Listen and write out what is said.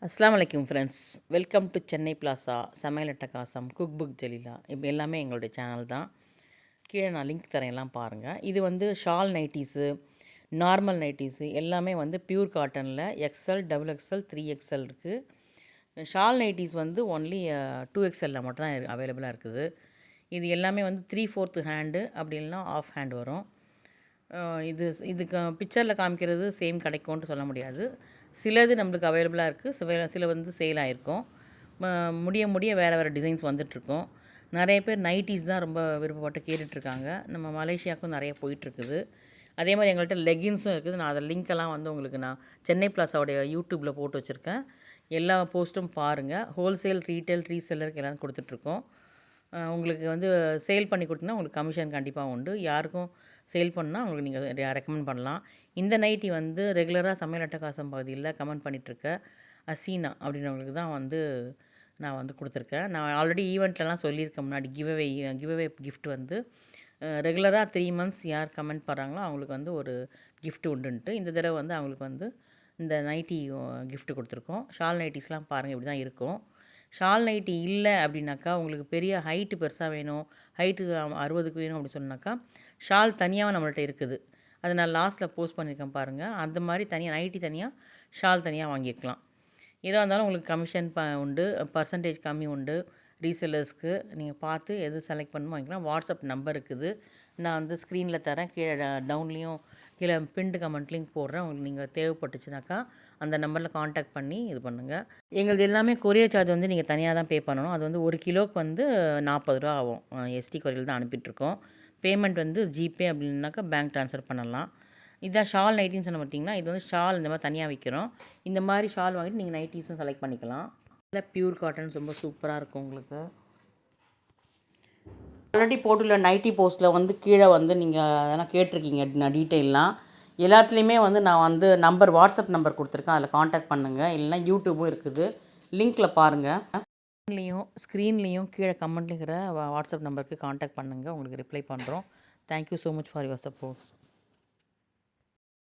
அஸ்ஸலாமு அலைக்கும் friends, welcome to Chennai plaza, சமையல் அட்டகாசம், குக் புக் ஜலீலா. இப்போ எல்லாமே எங்களுடைய சேனல் தான். கீழே நான் லிங்க் தரேன், எல்லாம் பாருங்கள். இது வந்து ஷால் நைட்டீஸு, நார்மல் நைட்டீஸு எல்லாமே வந்து பியூர் காட்டனில் எக்ஸ்எல், டபுள் எக்ஸ்எல், 3XL இருக்குது. ஷால் நைட்டீஸ் வந்து ஒன்லி 2XLல மட்டும் தான் அவைலபிளாக இருக்குது. இது எல்லாமே வந்து 3/4 ஹேண்டு, அப்படி இல்லைனா ஆஃப் ஹேண்ட் வரும். இதுக்கு பிக்சரில் காமிக்கிறது சேம் கிடைக்கும்ன்ட்டு சொல்ல முடியாது. சிலது நம்மளுக்கு அவைலபிளாக இருக்குது, சில வந்து சேல் ஆகிருக்கும். முடிய வேறு டிசைன்ஸ் வந்துட்டுருக்கோம். நிறைய பேர் நைட்டீஸ் தான் ரொம்ப விருப்பப்பட்டு கேட்டுட்ருக்காங்க. நம்ம மலேசியாவுக்கும் நிறைய போயிட்டுருக்குது. அதே மாதிரி எங்கள்கிட்ட லெகின்ஸும் இருக்குது. நான் அதை லிங்க்கெல்லாம் வந்து உங்களுக்கு நான் சென்னை பிளாஸாவுடைய யூடியூப்பில் போட்டு வச்சுருக்கேன். எல்லா போஸ்ட்டும் பாருங்கள். ஹோல்சேல், ரீட்டைல், ரீசெல்லருக்கு எல்லாம் கொடுத்துட்ருக்கோம். உங்களுக்கு வந்து சேல் பண்ணி கொடுத்தீங்கன்னா உங்களுக்கு கமிஷன் கண்டிப்பாக உண்டு. யாருக்கும் சேல் பண்ணால் உங்களுக்கு நீங்கள் ரெக்கமெண்ட் பண்ணலாம். இந்த நைட்டி வந்து ரெகுலராக சமையல் அட்டகாசம் பகுதியில் கமெண்ட் பண்ணிகிட்ருக்க அசீனா அப்படின்றவங்களுக்கு தான் வந்து நான் வந்து கொடுத்துருக்கேன். நான் ஆல்ரெடி ஈவெண்ட்லலாம் சொல்லியிருக்கேன் முன்னாடி. கிவ்அவே கிஃப்ட் வந்து ரெகுலராக 3 மந்த்ஸ் யார் கமெண்ட் பண்ணுறாங்களோ அவங்களுக்கு வந்து ஒரு கிஃப்ட் உண்டுன்ட்டு இந்த தடவை வந்து அவங்களுக்கு வந்து இந்த நைட்டி கிஃப்ட் கொடுத்துருக்கோம். ஷால் நைட்டிஸ்லாம் பாருங்கள், இப்படி தான் இருக்கும். ஷால் நைட்டி இல்லை அப்படின்னாக்கா, உங்களுக்கு பெரிய ஹைட்டு பெருசாக வேணும், ஹைட்டு 60க்கு வேணும் அப்படி சொன்னாக்கா, ஷால் தனியாக நம்மள்ட்ட இருக்குது. அதை நான் லாஸ்ட்டில் போஸ்ட் பண்ணியிருக்கேன் பாருங்கள். அந்த மாதிரி தனியாக நைட்டி தனியாக, ஷால் தனியாக வாங்கிக்கலாம். எதாக இருந்தாலும் உங்களுக்கு கமிஷன் உண்டு, பர்சன்டேஜ் கம்மி உண்டு. ரீசெல்லர்ஸ்க்கு நீங்கள் பார்த்து எது செலக்ட் பண்ணணுமோ வாங்கிக்கலாம். வாட்ஸ்அப் நம்பர் இருக்குது, நான் வந்து ஸ்க்ரீனில் தரேன். கீழே டவுன்லேயும் கீழே பின்டு கமெண்ட்லேயும் போடுறேன். உங்களுக்கு நீங்கள் தேவைப்பட்டுச்சுனாக்கா அந்த நம்பரில் காண்டாக்ட் பண்ணி இது பண்ணுங்கள். எங்களது எல்லாமே கொரியர் சார்ஜ் வந்து நீங்கள் தனியாக தான் பே பண்ணணும். அது வந்து 1 கிலோவுக்கு வந்து 40 ரூபா ஆகும். எஸ்டி கொரியரில் தான் அனுப்பிட்டுருக்கோம். பேமெண்ட் வந்து ஜிபே அப்படின்னாக்கா பேங்க் ட்ரான்ஸ்ஃபர் பண்ணலாம். இதுதான் ஷால் நைட்டின்னு சொன்ன பார்த்தீங்கன்னா, இது வந்து ஷால் இந்த மாதிரி தனியாக விற்கிறோம். இந்த மாதிரி ஷால் வாங்கிட்டு நீங்கள் நைட்டிஸும் செலக்ட் பண்ணிக்கலாம். இல்லை பியூர் காட்டன் ரொம்ப சூப்பராக இருக்கும் உங்களுக்கு. ஆல்ரெடி போட்டுள்ள நைட்டி போஸ்ட்டில் வந்து கீழே வந்து நீங்கள் அதெல்லாம் கேட்டிருக்கீங்க டீட்டெயிலாம். எல்லாத்துலேயுமே வந்து நான் வந்து வாட்ஸ்அப் நம்பர் கொடுத்துருக்கேன், அதில் காண்டாக்ட் பண்ணுங்கள். இல்லைனா யூடியூப்பும் இருக்குது, லிங்க்கில் பாருங்கள். ஸ்க்ரீன்லேயும் கீழே கமெண்ட்லேங்கிற வாட்ஸ்அப் நம்பருக்கு காண்டாக்ட் பண்ணுங்கள், உங்களுக்கு ரிப்ளை பண்ணுறோம். Thank you so much for your support.